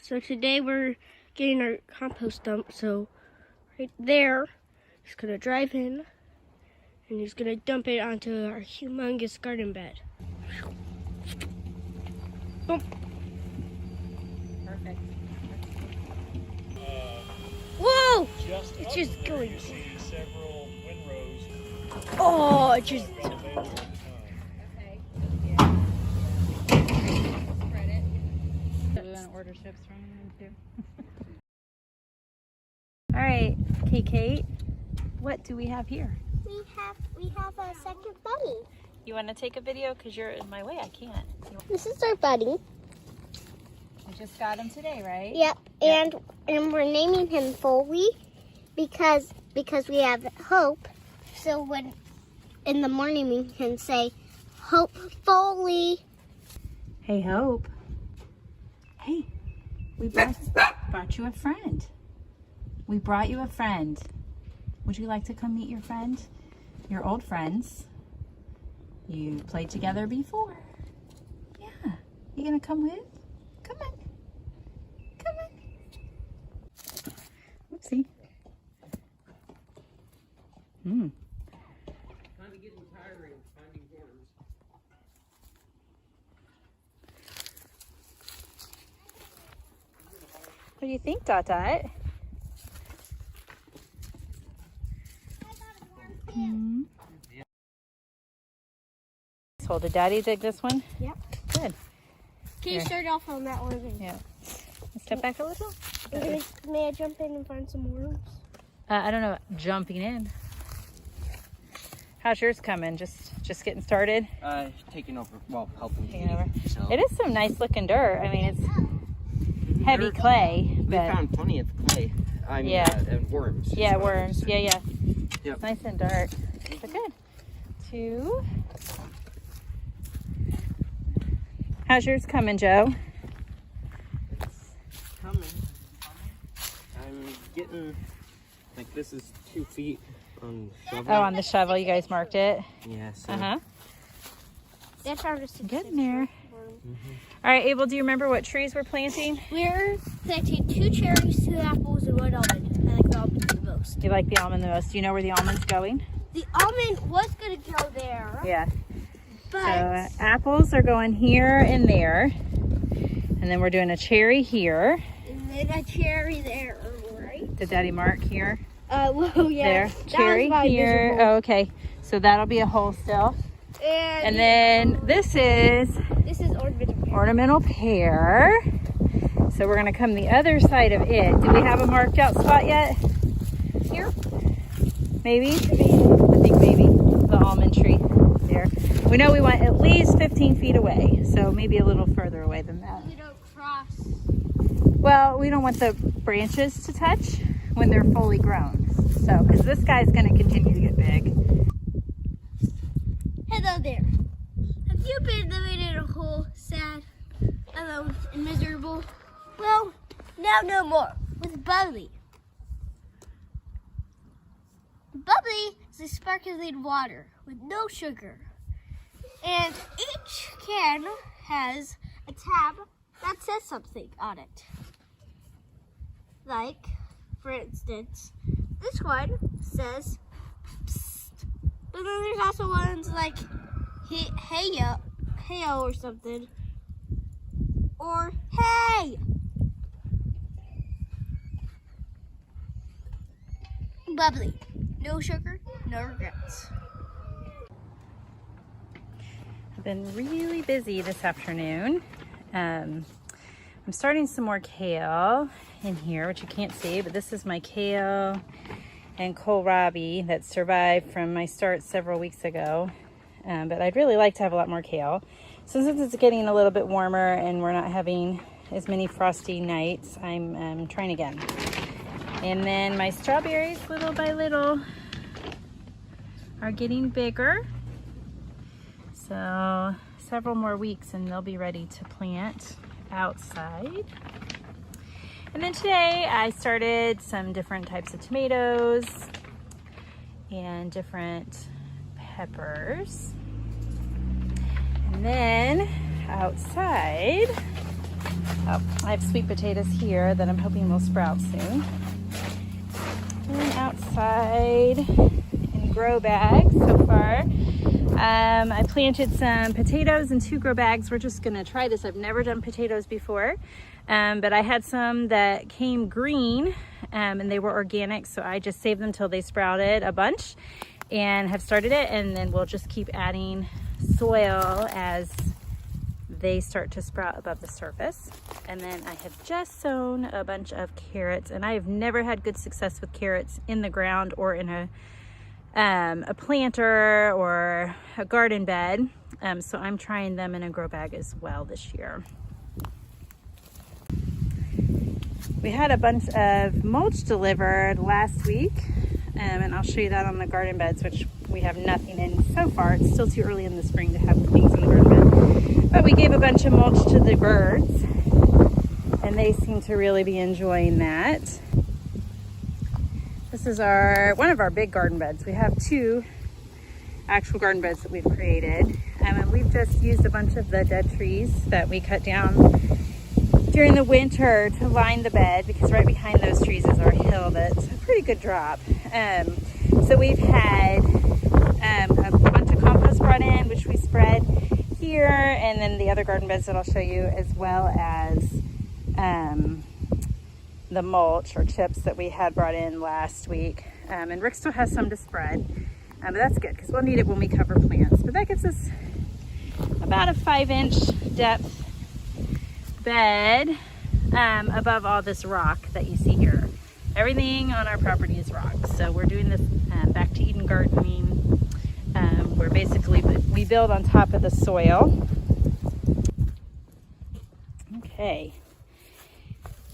So today we're getting our compost dump. So right there, he's gonna drive in and he's gonna dump it onto our humongous garden bed. Boom. Perfect. Whoa! It's just going. You see several windrows. Oh, it just. Okay. Yeah. Spread it. We want to order chips from them too. All right, Kate, what do we have here? We have a second bunny. You want to take a video? Because you're in my way. I can't. This is our bunny. We just got him today, right? Yep, and we're naming him Foley because we have Hope. So when in the morning we can say Hope Foley. Hey, Hope. Hey, we brought you a friend. We brought you a friend. Would you like to come meet your friend? Your old friends. You played together before. Yeah. You gonna come with? Come on. Come on. Oopsie. Kind of getting tiring finding worms. What do you think, Dot Dot? Mm-hmm. So did Daddy dig this one? Yep. Good. Can you start off on that one? Yeah. Step back a little. May I jump in and find some worms? I don't know. Jumping in. How's yours coming? Just getting started. Taking over. Well, helping. Taking over. So. It is some nice looking dirt. I mean, it's heavy clay. We But found plenty of clay. I mean, Yeah. And worms. yeah, worms. Yeah. Yep. It's nice and dark. So good. 2. How's yours coming, Joe? It's coming. I'm getting, like, this is 2 feet on the shovel. Oh, on the shovel, you guys marked it. Yeah, so. Uh-huh. That's our just Getting there. All right, Abel, do you remember what trees we're planting? We're planting 2 cherries, 2 apples, and 1 almond. I like the almond the most. You like the almond the most. Do you know where the almond's going? The almond was gonna go there, Yeah. but So apples are going here and there. And then we're doing a cherry here. and then a cherry there, right? Did Daddy mark here? Well, yeah. There. that Cherry was my here. visual. Oh, okay. So that'll be a hole still. And then this is ornamental pear. ornamental pear. So we're going to come the other side of it. Do we have a marked out spot yet? Here? Maybe? I think maybe the almond tree there. We know we want at least 15 feet away, so maybe a little further away than that. We don't cross. Well, we don't want the branches to touch when they're fully grown. So, because this guy's going to continue to get big. Hello there. Have you been living in a hole, sad, alone, and miserable? Well, now no more. With Bubbly. Bubbly is a sparkling water with no sugar. And each can has a tab that says something on it. Like, for instance, this one says psst. But then there's also ones like hey-yo or something. Or hey! Bubbly. No sugar, no regrets. I've been really busy this afternoon. I'm starting some more kale in here, which you can't see, but this is my kale and kohlrabi that survived from my start several weeks ago. But I'd really like to have a lot more kale. So since it's getting a little bit warmer and we're not having as many frosty nights, I'm trying again. And then my strawberries, little by little, are getting bigger. So several more weeks and they'll be ready to plant outside. And then today I started some different types of tomatoes and different peppers. And then outside Oh, I have sweet potatoes here that I'm hoping will sprout soon. And outside in grow bags so far. I planted some potatoes in 2 grow bags. We're just gonna try this. I've never done potatoes before, but I had some that came green and they were organic, so I just saved them till they sprouted a bunch and have started it, and then we'll just keep adding soil as they start to sprout above the surface. And then I have just sown a bunch of carrots, and I have never had good success with carrots in the ground or in a planter or a garden bed, so I'm trying them in a grow bag as well this year. We had a bunch of mulch delivered last week, and I'll show you that on the garden beds, which we have nothing in so far. It's still too early in the spring to have things in the garden bed, but we gave a bunch of mulch to the birds, and they seem to really be enjoying that. This is one of our big garden beds. We have 2 actual garden beds that we've created, and we've just used a bunch of the dead trees that we cut down during the winter to line the bed, because right behind those trees is our hill that's a pretty good drop. So we've had a bunch of compost brought in, which we spread here, and then the other garden beds that I'll show you, as well as the mulch or chips that we had brought in last week. And Rick still has some to spread, but that's good because we'll need it when we cover plants. But that gives us about a 5-inch depth bed above all this rock that you see here. Everything on our property is rock, so we're doing this back to Eden gardening, where basically we build on top of the soil. Okay.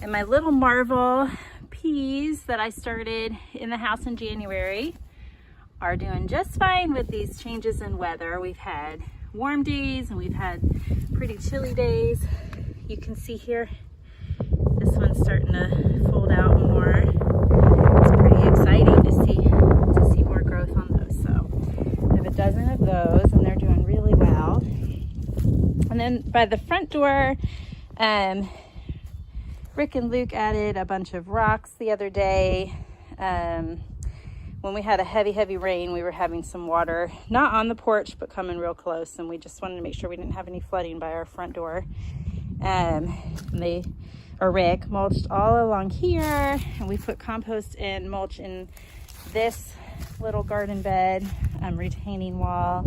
And my little marvel peas that I started in the house in January are doing just fine with these changes in weather. We've had warm days and we've had pretty chilly days. You can see here, this one's starting to fold out more. It's pretty exciting to see more growth on those. So I have a dozen of those, and they're doing really well. And then by the front door, Rick and Luke added a bunch of rocks the other day. When we had a heavy rain, we were having some water, not on the porch, but coming real close. And we just wanted to make sure we didn't have any flooding by our front door. Rick mulched all along here, and we put compost and mulch in this little garden bed, retaining wall.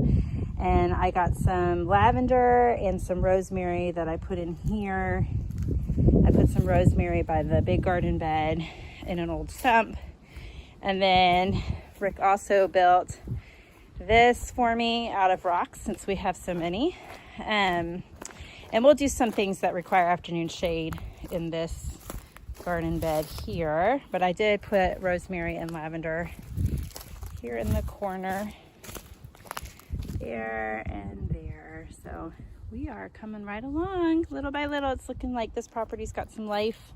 And I got some lavender and some rosemary that I put in here. I put some rosemary by the big garden bed in an old stump. And then Rick also built this for me out of rocks, since we have so many. And we'll do some things that require afternoon shade in this garden bed here. But I did put rosemary and lavender here in the corner, there and there. So we are coming right along little by little. It's looking like this property's got some life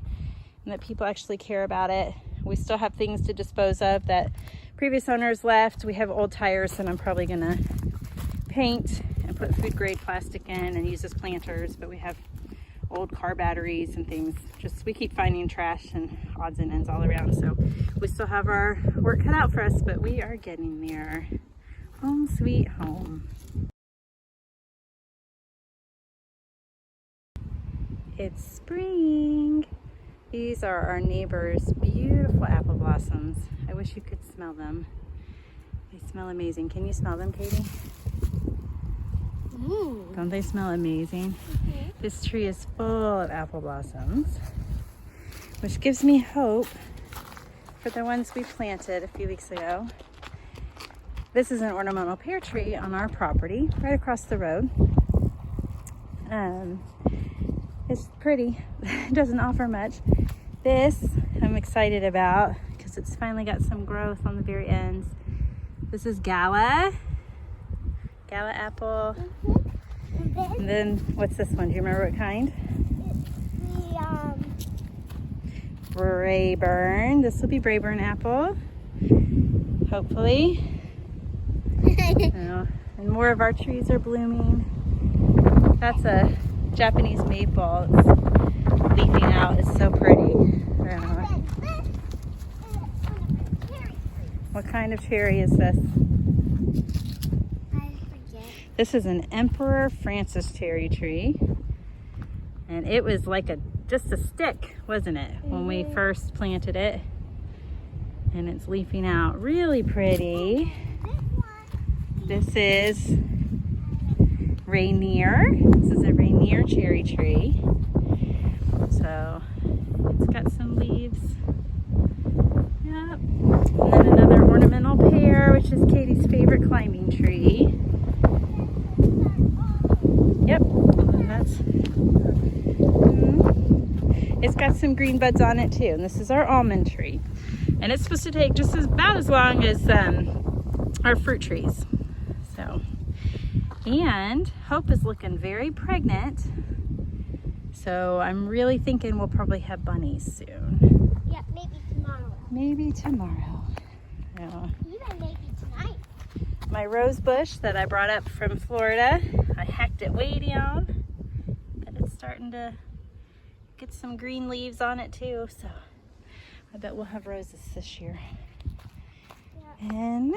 and that people actually care about it. We still have things to dispose of that previous owners left. We have old tires that I'm probably gonna paint and put food grade plastic in and use as planters, but we have old car batteries and things. Just, we keep finding trash and odds and ends all around. So we still have our work cut out for us, but we are getting there. Home sweet home. It's spring. These are our neighbor's beautiful apple blossoms. I wish you could smell them. They smell amazing. Can you smell them, Katie? Ooh. Don't they smell amazing? Mm-hmm. This tree is full of apple blossoms, which gives me hope for the ones we planted a few weeks ago. This is an ornamental pear tree on our property, right across the road. It's pretty. It doesn't offer much. This I'm excited about because it's finally got some growth on the very ends. This is Gala apple. Mm-hmm. And then what's this one? Do you remember what kind? Brayburn. This will be Brayburn apple, hopefully. And more of our trees are blooming. That's a Japanese maple. It's leafing out is so pretty. I don't know. What kind of cherry is this? I forget. This is an Emperor Francis cherry tree. And it was like just a stick, wasn't it, when we first planted it? And it's leafing out really pretty. This is Rainier. This is a Rainier cherry tree. So it's got some leaves. Yep. And then another ornamental pear, which is Katie's favorite climbing tree. Yep. And that's. It's got some green buds on it too. And this is our almond tree. And it's supposed to take just about as long as our fruit trees. So, and Hope is looking very pregnant. So I'm really thinking we'll probably have bunnies soon. Yeah, maybe tomorrow. Maybe tomorrow. Yeah. Even maybe tonight. My rose bush that I brought up from Florida, I hacked it way down. But it's starting to get some green leaves on it too. So I bet we'll have roses this year. Yeah. And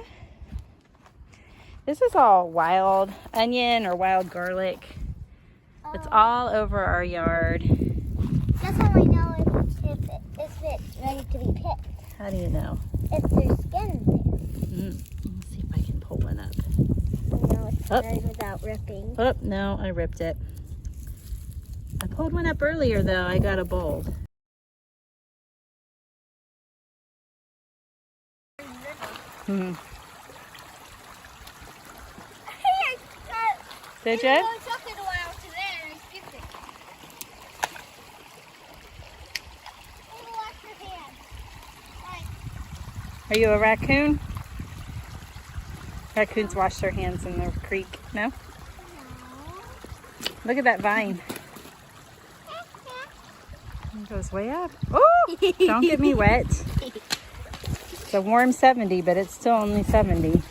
this is all wild onion or wild garlic. It's all over our yard. That's how I know if it's ready to be picked. How do you know? If there's skin there. Let's see if I can pull one up. You know it's Oh. red without ripping. Oh, no, I ripped it. I pulled one up earlier though. I got a bulb. Hmm. Did you? It took it a while to there and I skipped it. Wash your hands. Are you a raccoon? Raccoons wash their hands in the creek. No? No. Look at that vine. It goes way up. Oh! Don't get me wet. It's a warm 70, but it's still only 70.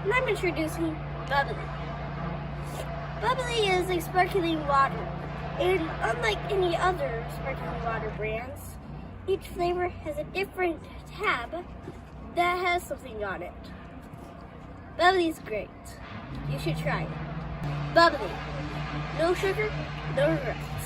And I'm introducing Bubbly. Bubbly is a sparkling water, and unlike any other sparkling water brands, each flavor has a different tab that has something on it. Bubbly's great. You should try it. Bubbly. No sugar, no regrets.